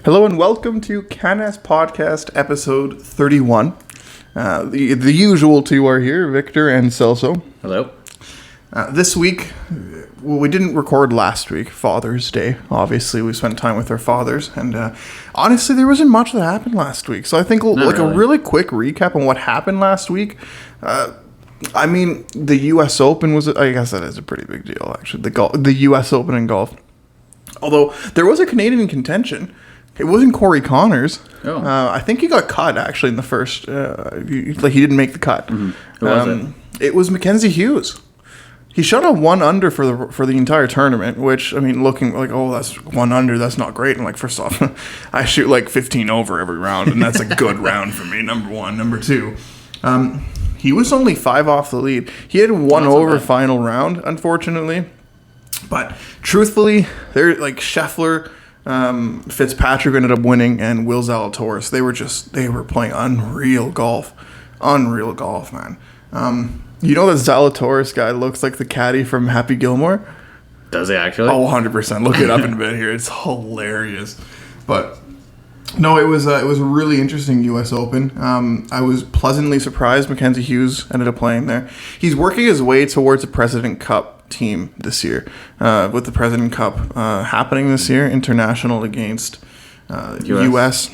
Hello and welcome to Canas podcast episode 31. The usual two are here, Victor and Celso. Hello. This week, we didn't record last week, Father's Day. Obviously, we spent time with our fathers, and honestly, there wasn't much that happened last week. So I think a really quick recap on what happened last week. I mean, the U.S. Open was, I guess that is a pretty big deal, actually, the U.S. Open in golf. Although, there was a Canadian contention. It wasn't Corey Connors. Oh. I think he got cut, actually, in the first, he didn't make the cut. Mm-hmm. Who was it? It was Mackenzie Hughes. He shot a 1 under for the entire tournament, which, I mean, looking like, oh, that's 1 under, that's not great. And like, first off, I shoot like 15 over every round, and that's a good round for me, number one. Number two, he was only 5 off the lead. He had one over final round, unfortunately. But truthfully, they're like Scheffler, Fitzpatrick ended up winning, and Will Zalatoris. They were playing unreal golf, man. You know that Zalatoris guy looks like the caddy from Happy Gilmore? Does he actually? Oh, 100%. Look it up in a bit here. It's hilarious. But no, it was a really interesting U.S. Open. I was pleasantly surprised Mackenzie Hughes ended up playing there. He's working his way towards the President Cup team this year, with the President Cup happening this year, international against U.S.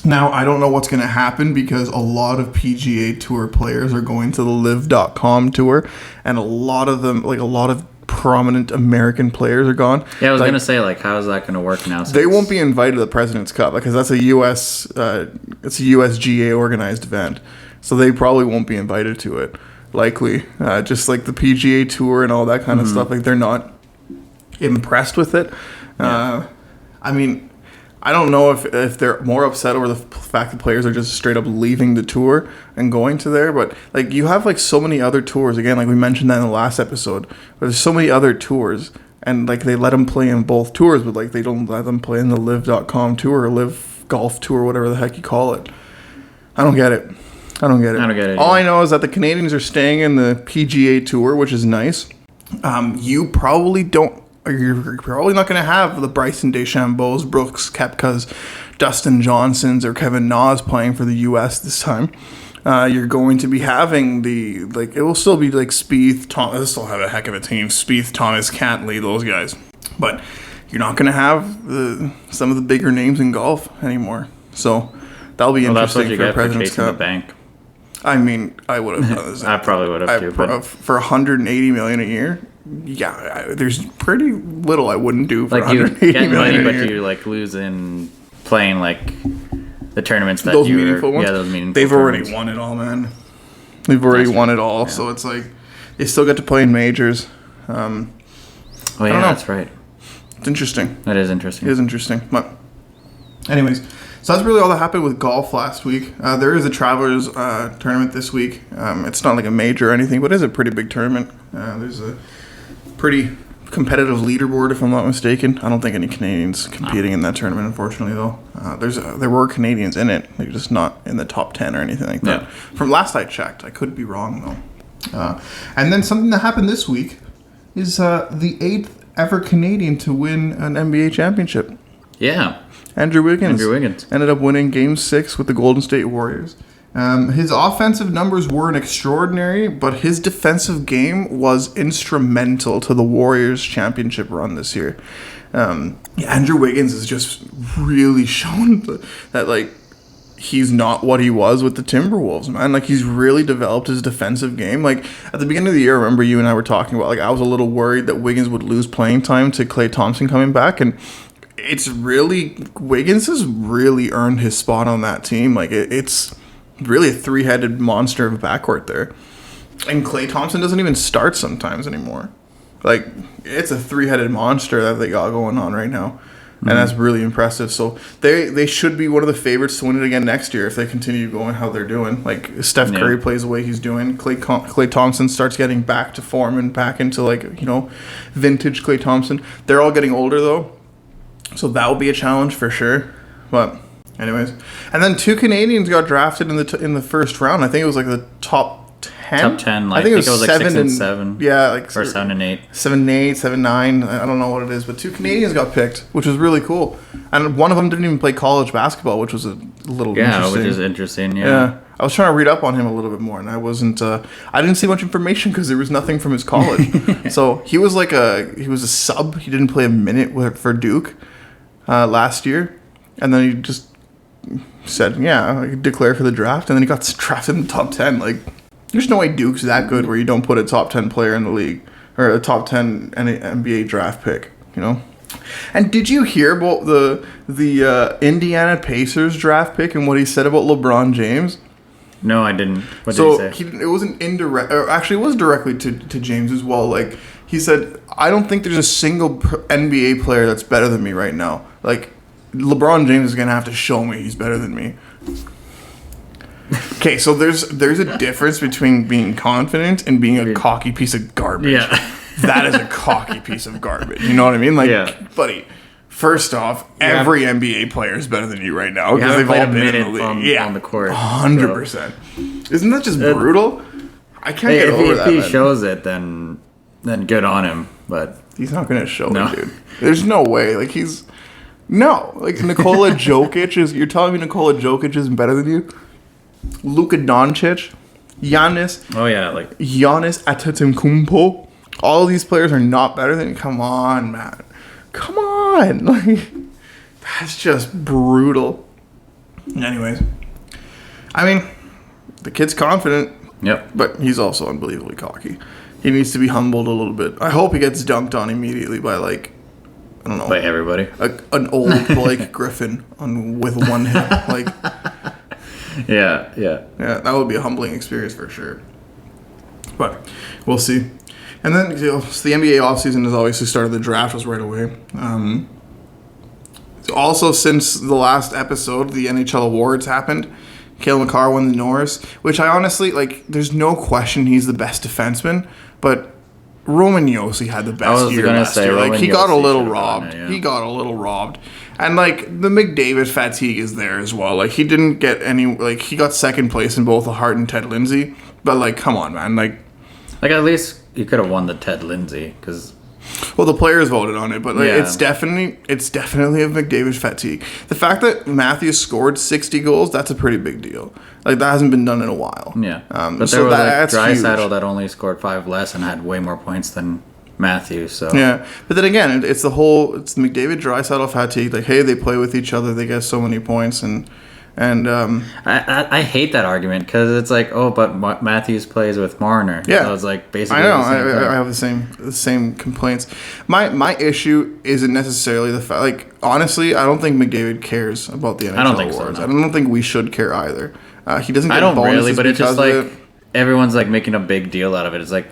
Now, I don't know what's going to happen because a lot of PGA Tour players are going to the LIV.com tour, and a lot of them, like a lot of prominent American players are gone. Yeah, I was going to say, like, how is that going to work now? They won't be invited to the President's Cup because that's a USGA organized event, so they probably won't be invited to it. Likely, just like the PGA Tour and all that kind of stuff. Like, they're not impressed with it. I mean, I don't know if they're more upset over the fact that players are just straight up leaving the tour and going to there, but like you have like so many other tours. Again, like we mentioned that in the last episode, but there's so many other tours, and like they let them play in both tours, but like they don't let them play in the LIV.com tour or LIV Golf Tour, whatever the heck you call it. I don't get it. All I know is that the Canadians are staying in the PGA Tour, which is nice. You're probably not going to have the Bryson DeChambeau's, Brooks Koepka's, Dustin Johnson's, or Kevin Na's playing for the U.S. this time. You're going to be having it will still be like Spieth, Thomas. They'll still have a heck of a team. Spieth, Thomas, Cantley, those guys. But you're not going to have some of the bigger names in golf anymore. So that'll be interesting for President's Cup. The bank. I mean, I would have done this. I probably would have too. But for $180 million a year, yeah, there's pretty little I wouldn't do for like you $180 get million money, a year. but you like lose in playing like the tournaments that Those meaningful ones. Yeah, those meaningful. They've tournaments. already won it all, man. They've already won it all, so it's like they still get to play in majors. Oh yeah, that's right. It's interesting. That is interesting. It is interesting. But anyways, so that's really all that happened with golf last week. There is a Travelers tournament this week. It's not like a major or anything, but it is a pretty big tournament. There's a pretty competitive leaderboard, if I'm not mistaken. I don't think any Canadians competing in that tournament, unfortunately, though. There were Canadians in it. They're just not in the top 10 or anything like that. Yeah. From last I checked. I could be wrong, though. And then something that happened this week is the 8th ever Canadian to win an NBA championship. Yeah. Andrew Wiggins ended up winning Game 6 with the Golden State Warriors. His offensive numbers weren't extraordinary, but his defensive game was instrumental to the Warriors' championship run this year. Andrew Wiggins has just really shown that, like, he's not what he was with the Timberwolves, man. Like, he's really developed his defensive game. Like, at the beginning of the year, I remember you and I were talking about, like, I was a little worried that Wiggins would lose playing time to Klay Thompson coming back, and Wiggins has really earned his spot on that team. Like, it's really a 3-headed monster of a backcourt there. And Klay Thompson doesn't even start sometimes anymore. Like, it's a 3-headed monster that they got going on right now. And that's really impressive. So they should be one of the favorites to win it again next year if they continue going how they're doing. Like, Steph Curry plays the way he's doing. Klay Thompson starts getting back to form and back into, like, vintage Klay Thompson. They're all getting older, though. So that will be a challenge for sure. But anyways, and then 2 Canadians got drafted in the first round. I think it was like the top 10. Top 10. Like, I think it was like 7 6 and 7. Yeah, like Or 7 and 8. 7 and 8, 7 9. I don't know what it is, but 2 Canadians got picked, which was really cool. And one of them didn't even play college basketball, which was a little interesting. Which is interesting. Yeah, I was trying to read up on him a little bit more, and I wasn't. I didn't see much information because there was nothing from his college. So he was he was a sub. He didn't play a minute for Duke last year, and then he just said, "Yeah, I declare for the draft," and then he got drafted in the top 10. Like, there's no way Duke's that good where you don't put a top 10 player in the league or a top 10 NBA draft pick. You know. And did you hear about the Indiana Pacers draft pick and what he said about LeBron James? No, I didn't. What did he say? It wasn't indirect. Or actually, it was directly to James as well. Like, he said, I don't think there's a single NBA player that's better than me right now. Like, LeBron James is gonna have to show me he's better than me. Okay, so there's a difference between being confident and being a cocky piece of garbage. Yeah. That is a cocky piece of garbage. You know what I mean? Like, buddy, first off, every NBA player is better than you right now because they've all been in the league. On the court. 100%. So. Isn't that just brutal? I can't get over that. If he shows it, then good on him. But he's not going to show it, dude. There's no way. Like, like Nikola Jokic is. You're telling me Nikola Jokic is better than you? Luka Doncic, Giannis. Oh yeah, like Giannis Antetokounmpo. All these players are not better than you. Come on, man. Come on. Like, that's just brutal. Anyways, I mean, the kid's confident. Yep. But he's also unbelievably cocky. He needs to be humbled a little bit. I hope he gets dunked on immediately by, like, I don't know. By everybody. An old Blake Griffin with one hip. Like, yeah. Yeah, that would be a humbling experience for sure. But we'll see. And then, so the NBA offseason has obviously started. The draft was right away. Also, since the last episode, the NHL awards happened. Cale Makar won the Norris, which I honestly, like, there's no question he's the best defenseman, but Roman Josi had the best year last year. Like, he got a little robbed. He got a little robbed. And, like, the McDavid fatigue is there as well. Like, he didn't get any, like, he got second place in both the Hart and Ted Lindsay, but, like, come on, man. Like, at least you could have won the Ted Lindsay, because... Well, the players voted on it, but like, it's definitely a McDavid fatigue. The fact that Matthews scored 60 goals, that's a pretty big deal. Like, that hasn't been done in a while. Yeah. But there was Draisaitl that only scored 5 less and had way more points than Matthews. So yeah, but then again, it's the McDavid Draisaitl fatigue. Like, hey, they play with each other, they get so many points, and I hate that argument because it's like, oh, but Matthews plays with Marner. Yeah, so it's like basically. I know. I have the same complaints. My issue isn't necessarily the fact. Like, honestly, I don't think McDavid cares about the NHL awards. So, no. I don't think we should care either. He doesn't. Get I don't bonuses really, but it's just like everyone's like making a big deal out of it. It's like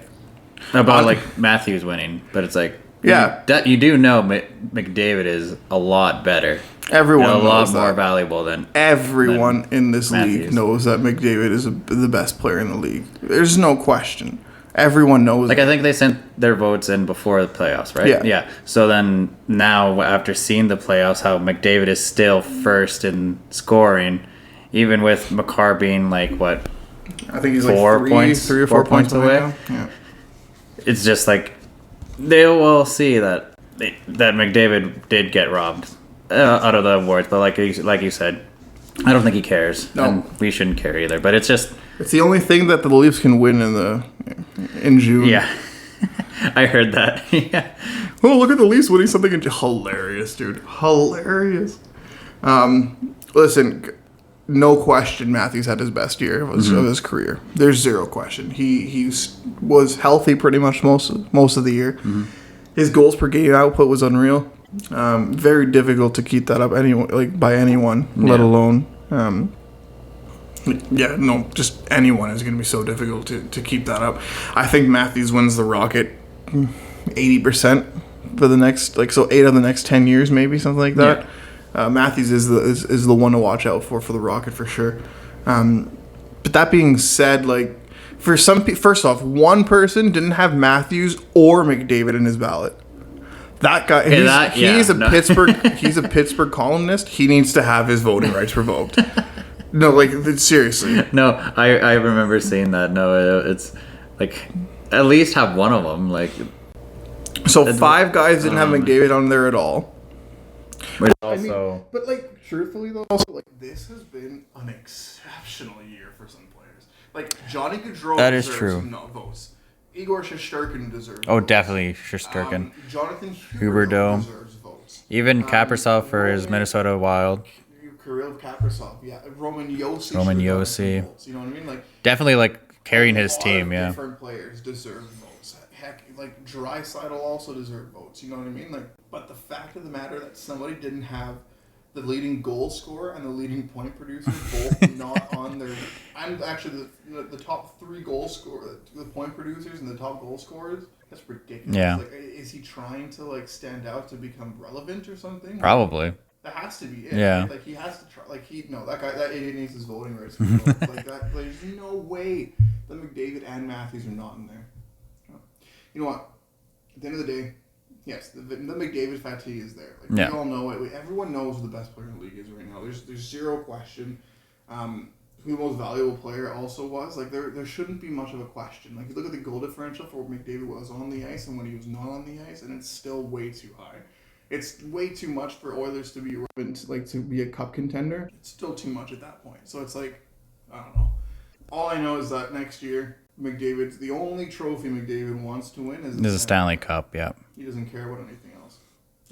about like Matthews winning, but it's like you do know McDavid is a lot better. Everyone knows a lot more valuable than everyone in this league knows that McDavid is the best player in the league. There's no question. Everyone knows. Like, I think they sent their votes in before the playoffs, right? Yeah. So then now, after seeing the playoffs, how McDavid is still first in scoring, even with Makar being like what? I think he's 4 points, 3 or 4 points away. Yeah. It's just like they will see that McDavid did get robbed out of the awards, but like you said, I don't think he cares. No, and we shouldn't care either. But it's the only thing that the Leafs can win in June. Yeah, I heard that. Yeah. Oh, look at the Leafs winning something hilarious, dude. Hilarious. Listen, no question, Matthews had his best year of his career. There's zero question. He was healthy pretty much most of the year. Mm-hmm. His goals per game output was unreal. Very difficult to keep that up by anyone, let alone just anyone is going to be so difficult to keep that up. I think Matthews wins the Rocket 80% for the next 8 of the next 10 years, maybe something like that. Yeah. Matthews is the one to watch out for the Rocket for sure. But that being said, like, for some first off, one person didn't have Matthews or McDavid in his ballot. That guy, he's a Pittsburgh columnist. He needs to have his voting rights revoked. No, like seriously. No, I remember seeing that. No, it's like at least have one of them. Like, So 5 guys didn't have McDavid on there at all. but Also, but like truthfully though, also like this has been an exceptional year for some players. Like Johnny Gaudreau that is deserves true. some votes. Igor Shesterkin deserves. Oh, votes. definitely Shesterkin. Jonathan Huberdeau deserves votes. Even Kaprizov for his Minnesota Wild. Kirill Kaprizov, yeah. Roman Josi. You know what I mean? Like definitely like carrying his team. Yeah. Different players deserve votes. Heck, like Draisaitl also deserve votes. You know what I mean? Like, but the fact of the matter that somebody didn't have the leading goal scorer and the leading point producer both not on their. I'm actually the top 3 goal scorer, the point producers and the top goal scorers. That's ridiculous. Yeah. Like, is he trying to like stand out to become relevant or something? Probably. That has to be it. Yeah. Right? Like he has to try. Like that idiot needs his voting rights. Like that. There's no way that McDavid and Matthews are not in there. You know what? At the end of the day, yes, the McDavid fatigue is there. Like we all know it. Everyone knows who the best player in the league is right now. There's zero question. Who the most valuable player also was. Like there shouldn't be much of a question. Like you look at the goal differential for what McDavid was on the ice and when he was not on the ice, and it's still way too high. It's way too much for Oilers to be relevant, like to be a cup contender. It's still too much at that point. So it's like, I don't know. All I know is that next year, McDavid's the only trophy McDavid wants to win is a Stanley Cup. Yeah. He doesn't care about anything else.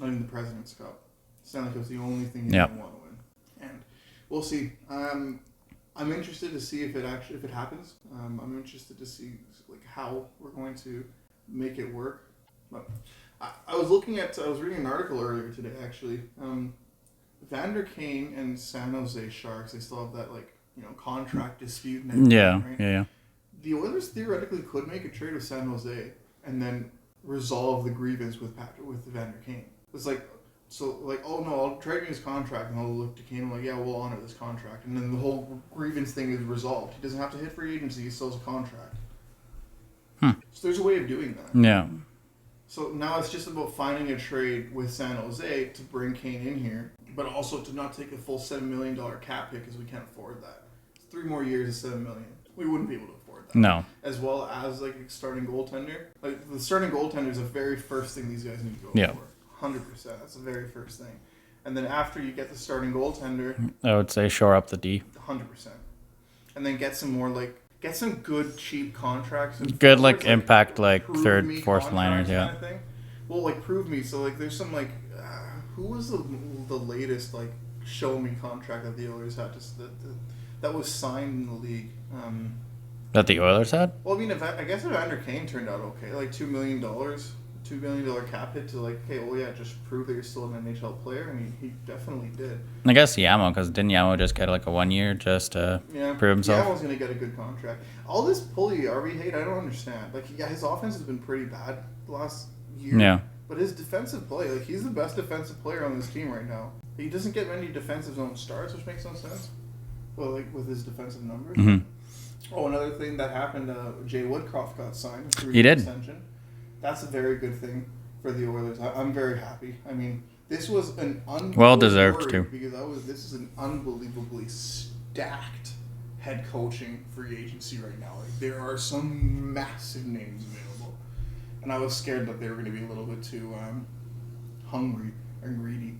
Not even the President's Cup. Stanley Cup's the only thing he doesn't want to win. And we'll see. I'm interested to see if it happens. I'm interested to see like how we're going to make it work. But I was reading an article earlier today actually. Vander Kane and San Jose Sharks, they still have that contract dispute. And right? Yeah. The Oilers theoretically could make a trade with San Jose and then resolve the grievance with Vander Kane. It's oh no, I'll trade me his contract, and I'll look to Kane and like, yeah, we'll honor this contract, and then the whole grievance thing is resolved. He doesn't have to hit free agency; he still has a contract. So there's a way of doing that. Yeah. So now it's just about finding a trade with San Jose to bring Kane in here, but also to not take a full $7 million cap hit because we can't afford that. 3 more years of $7 million. We wouldn't be able to afford that. No. As well as like a starting goaltender. Like the starting goaltender is the very first thing these guys need to go for. 100%. That's the very first thing. And then after you get the starting goaltender, I would say shore up the D. 100%. And then get some good cheap contracts. Good impact third, fourth liners, yeah. Kind of thing. Well, prove me. So there's some who was the latest show me contract that the Oilers had that was signed in the league. That the Oilers had? Well, I mean, I guess Evander Kane turned out okay. $2 million cap hit to just prove that you're still an NHL player. I mean, he definitely did. I guess Yamo, because didn't Yamo just get a 1 year just to prove himself? Yamo's gonna get a good contract. All this Puljujärvi hate, I don't understand. His offense has been pretty bad the last year. Yeah. But his defensive play, he's the best defensive player on this team right now. He doesn't get many defensive zone starts, which makes no sense. Well, with his defensive numbers. Mm-hmm. Oh, another thing that happened, Jay Woodcroft got signed. He did. Extension. That's a very good thing for the Oilers. I'm very happy. I mean, this was an unbelievable well deserved too. Because this is an unbelievably stacked head coaching free agency right now. There are some massive names available, and I was scared that they were going to be a little bit too hungry and greedy.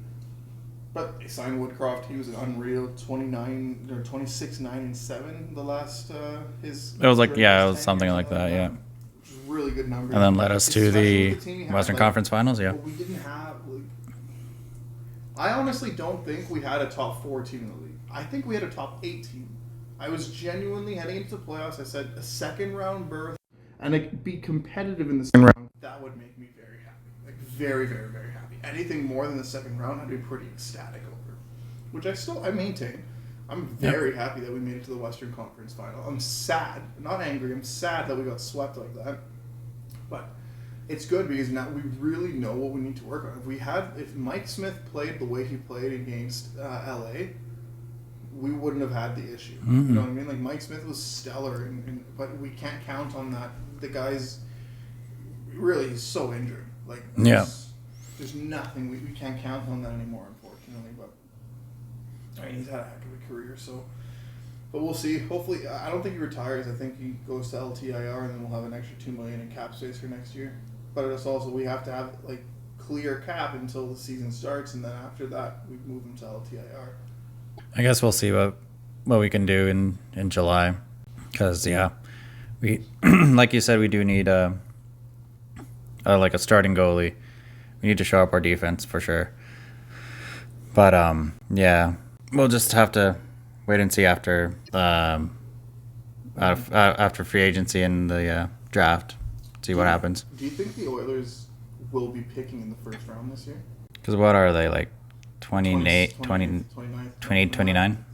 But they signed Woodcroft. He was an unreal 26, 9, and 7 the last his. It was it was something like that, yeah. Which is really good number. And then led us to the Western Conference Finals, yeah. We didn't have I honestly don't think we had a top 4 team in the league. I think we had a top 8 team. I was genuinely heading into the playoffs. I said a second round berth and be competitive in the second round. That would make me very happy. Very, very, very happy. Anything more than the second round, I'd be pretty ecstatic over. Which I maintain. I'm very happy that we made it to the Western Conference Final. I'm sad, not angry. I'm sad that we got swept like that. But it's good because now we really know what we need to work on. If Mike Smith played the way he played against LA, we wouldn't have had the issue. Mm-hmm. You know what I mean? Mike Smith was stellar, but we can't count on that. The guy's really he's so injured. There's nothing we can't count on that anymore, unfortunately. But I mean, he's had a heck of a career, so But we'll see. Hopefully, I don't think he retires. I think he goes to LTIR, and then we'll have an extra $2 million in cap space for next year. But it's also we have to have like clear cap until the season starts, and then after that we move him to LTIR. I guess we'll see what we can do in July, because we like you said, we do need like a starting goalie. We need to show up our defense for sure. But we'll just have to wait and see after after free agency and the draft. See what happens. Do you think the Oilers will be picking in the first round this year? Because what are they, like 28, 29? 30, 29?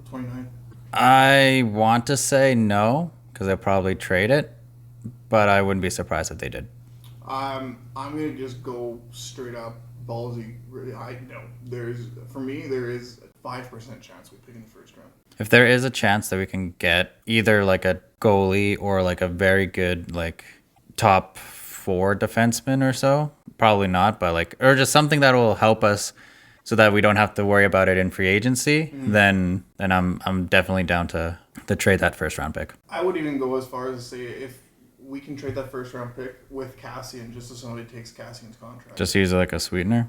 29. I want to say no, because they'll probably trade it, but I wouldn't be surprised if they did. I'm gonna just go straight up ballsy. There is a 5% chance we pick in the first round. If there is a chance that we can get either like a goalie or like a very good like top 4 defenseman or so, probably not, but like, or just something that will help us so that we don't have to worry about it in free agency, then I'm definitely down to trade that first round pick. I would even go as far as to say if we can trade that first round pick with Cassian, just so somebody takes Cassian's contract. Just use it like a sweetener.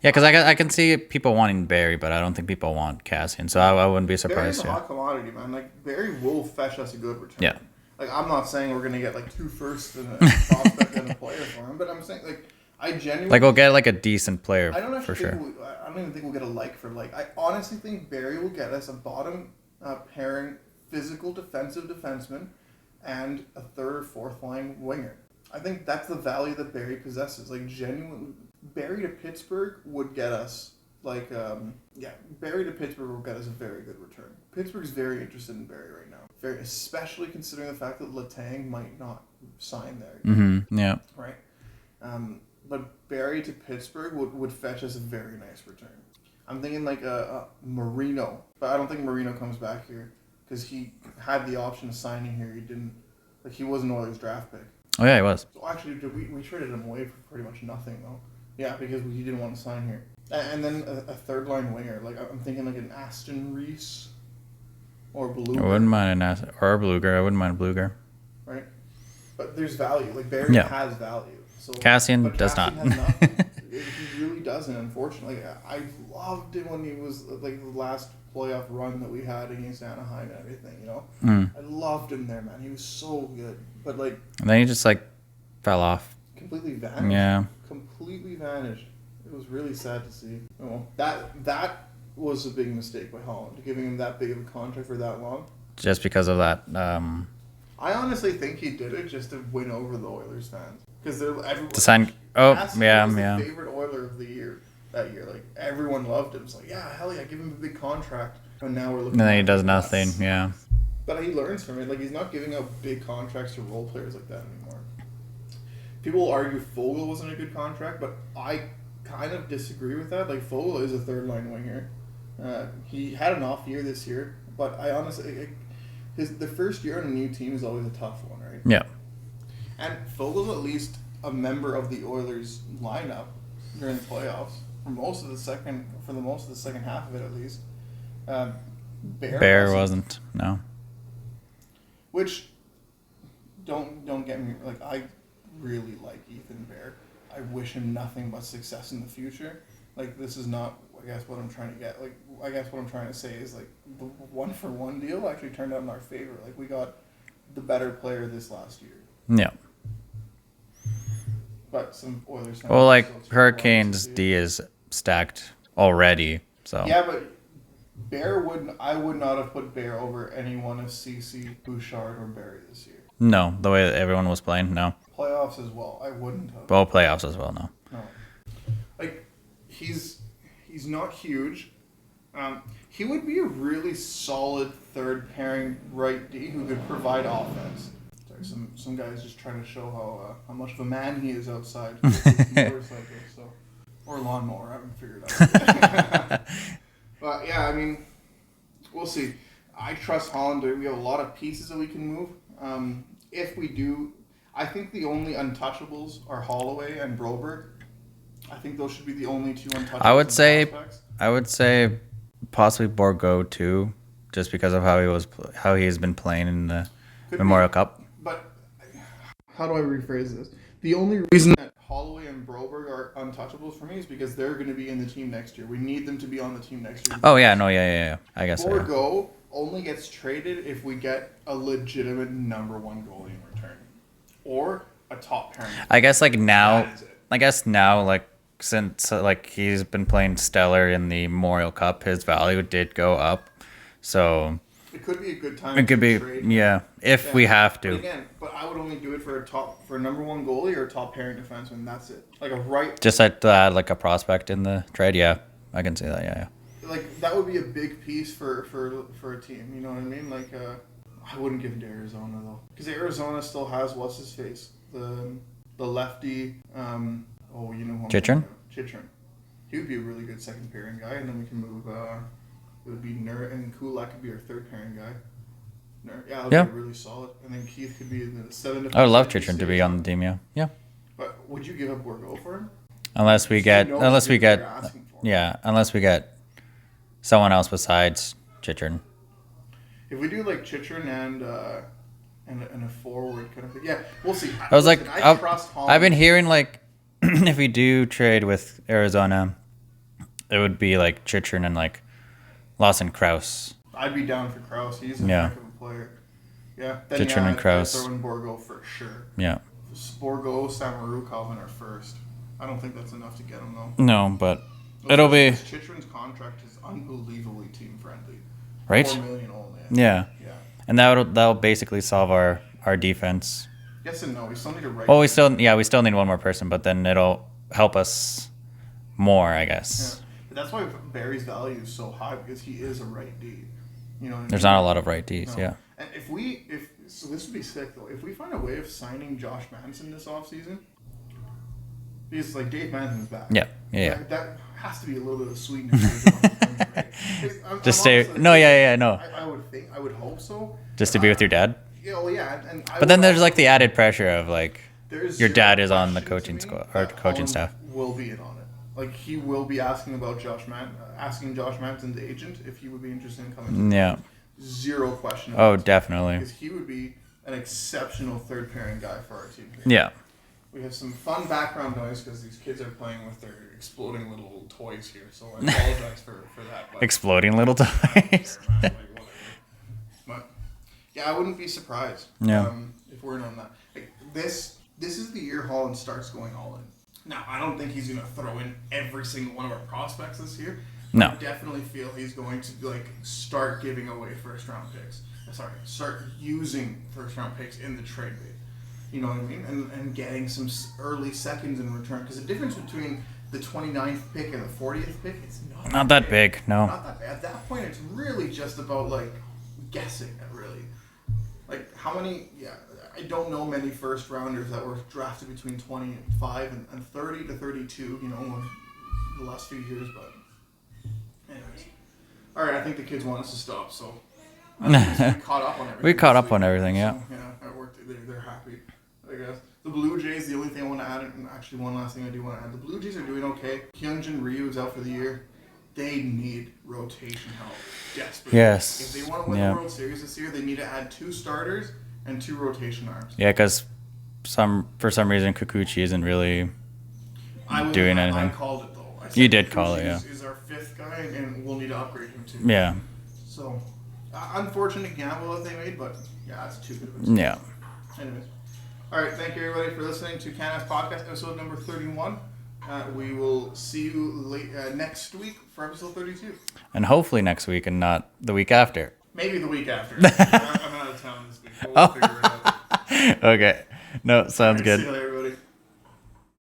Yeah, because I can see people wanting Barry, but I don't think people want Cassian, so I wouldn't be surprised. Barry's a hot commodity, man. Like, Barry will fetch us a good return. Yeah. Like, I'm not saying we're gonna get like 2 firsts and a prospect and a player for him, but I'm saying like I genuinely like we'll get like a decent player for sure. I don't even think we'll get a like for like. I honestly think Barry will get us a bottom pairing physical defensive defenseman and a third or fourth line winger. I think that's the value that Barry possesses. Like, genuinely, Barry to Pittsburgh would get us like Barry to Pittsburgh will get us a very good return. Pittsburgh's very interested in Barry right now, especially considering the fact that Letang might not sign there. Mm-hmm. Yeah. Right. But Barry to Pittsburgh would fetch us a very nice return. I'm thinking like a Marino, but I don't think Marino comes back here because he had the option of signing here. He didn't. Like, he was an Oilers draft pick. Oh yeah, he was. So actually, we traded him away for pretty much nothing though. Yeah, because he didn't want to sign here. And then a third line winger. Like, I'm thinking like an Aston Reese or Bluger. I wouldn't mind or a Bluger. I wouldn't mind a Bluger. Right, but there's value. Like, Barry has value. So Cassian does not. Has nothing. He really doesn't, unfortunately. I loved it when he was like the last playoff run that we had against Anaheim and everything, you know? I loved him there, man. He was so good. But, like... And then he just, like, fell off. Completely vanished. Yeah. Completely vanished. It was really sad to see. Oh, that was a big mistake by Holland, giving him that big of a contract for that long. Just because of that. I honestly think he did it just to win over the Oilers fans. Because they're everyone... To sign... Oh, was yeah. the favorite Oiler of the year that year. Like, everyone loved him. It's like, yeah, hell yeah, give him a big contract. And now we're looking... And then he does nothing, yeah. But he learns from it. Like, he's not giving out big contracts to role players like that anymore. People will argue Fogle wasn't a good contract, but I kind of disagree with that. Like, Fogle is a third-line winger. He had an off year this year, but I honestly... the first year on a new team is always a tough one, right? Yeah. And Fogel's at least a member of the Oilers lineup during the playoffs for most of the second half of it, at least. Bear wasn't. No. Which don't get me, like, I really like Ethan Bear. I wish him nothing but success in the future. Like, this is not, I guess, what I'm trying to get. Like, I guess what I'm trying to say is, like, the 1-for-1 deal actually turned out in our favor. Like, we got the better player this last year. Yeah. But some Oilers... Well, like, Hurricanes D is stacked already, so... Yeah, but I would not have put Bear over any one of CC, Bouchard, or Barry this year. No, the way that everyone was playing, no. Playoffs as well, I wouldn't have. Well, playoffs as well, no. No. Like, he's not huge. He would be a really solid third pairing right D who could provide offense. Sorry, some guys just trying to show how much of a man he is outside. Motorcycle, so, or lawnmower, I haven't figured out. But yeah, I mean, we'll see. I trust Holland. We have a lot of pieces that we can move. If we do, I think the only untouchables are Holloway and Broberg. I think those should be the only two untouchables. I would say possibly Borgo too, just because of how he's been playing in the Memorial Cup. But how do I rephrase this? The only reason that Holloway and Broberg are untouchables for me is because they're going to be in the team next year. We need them to be on the team next year. Oh yeah, no, yeah. I guess. Borgo only gets traded if we get a legitimate number one goalie in return, or a top pairing. I guess now, since he's been playing stellar in the Memorial Cup, his value did go up. So it could be a good time. It could be, trade. If we have to. But I would only do it for a number one goalie or a top pairing defenseman. That's it. Like a right. Just to add like a prospect in the trade. Yeah, I can see that. Yeah. Like that would be a big piece for a team. You know what I mean? Like I wouldn't give it to Arizona though, because Arizona still has what's his face, the lefty. You know who Chychrun. He would be a really good second pairing guy, and then we can move. It would be Nurse, and Kulak could be our third pairing guy. That would be really solid. And then Keith could be in the 7. I would love Chychrun to be on the team. Yeah. But would you give up Borgo for him? Unless we get someone else besides Chychrun. If we do like Chychrun and a forward kind of thing, yeah, we'll see. I've been hearing like if we do trade with Arizona, it would be like Chychrun and like Lawson Krause. I'd be down for Krause. He's a heck of a player. Yeah. Then Chychrun and Krause. Throw in Borgo for sure. Yeah. Borgo, Samarukov, and our first. I don't think that's enough to get him though. No, but it'll be. Chychrun's contract is unbelievably team friendly. Right. $4 million only. Yeah. And that'll basically solve our defense. Yes and no. We still need a right. Oh, we still need one more person, but then it'll help us more, I guess. Yeah. But that's why Barry's value is so high, because he is a right D. You know. There's not a lot of right Ds. No. Yeah. And so this would be sick though. If we find a way of signing Josh Manson this offseason, because like Dave Manson's back. Yeah. That has to be a little bit of sweetness. Just stay. No. I would hope so. Just to be with your dad. Yeah. But then there's like the added pressure of like your dad is on the coaching squad or coaching staff. Will be in on it. Like he will be asking about Josh Manson's agent if he would be interested in coming. Yeah. Zero question. Oh, definitely. Because he would be an exceptional third pairing guy for our team. Yeah. We have some fun background noise because these kids are playing with their exploding little toys here, so I apologize for that. But exploding little toys. But yeah, I wouldn't be surprised. If we're in on that. Like, this is the year Holland starts going all in. Now, I don't think he's going to throw in every single one of our prospects this year. No. I definitely feel he's going to start giving away first round picks. Start using first round picks in the trade bait. You know what I mean? And getting some early seconds in return. Because the difference between the 29th pick and the 40th pick, it's not that big. No. Not that big. At that point, it's really just about guessing. Really, how many? Yeah, I don't know many first rounders that were drafted between 25 and 30 to 32. You know, the last few years. But anyways, all right. I think the kids want us to stop. So we caught up on everything. We caught up on everything. Yeah. So, yeah, it worked. They're happy. I guess. The Blue Jays, the only thing I want to add, and actually one last thing I do want to add, the Blue Jays are doing okay. Hyunjin Ryu is out for the year. They need rotation help desperately. Yes. If they want to win the World Series this year, they need to add 2 starters and 2 rotation arms. Yeah, because for some reason Kikuchi isn't really doing anything. I called it though. You did call it, yeah. Is our 5th guy, and we'll need to upgrade him too. Yeah. So, unfortunate gamble that they made, but yeah, that's too good of a team. Yeah. Anyways. All right, thank you everybody for listening to Canas Podcast, episode number 31. We will see you next week for episode 32. And hopefully next week and not the week after. Maybe the week after. I'm out of town this week. We'll figure it out. Okay. No, sounds good. See you later.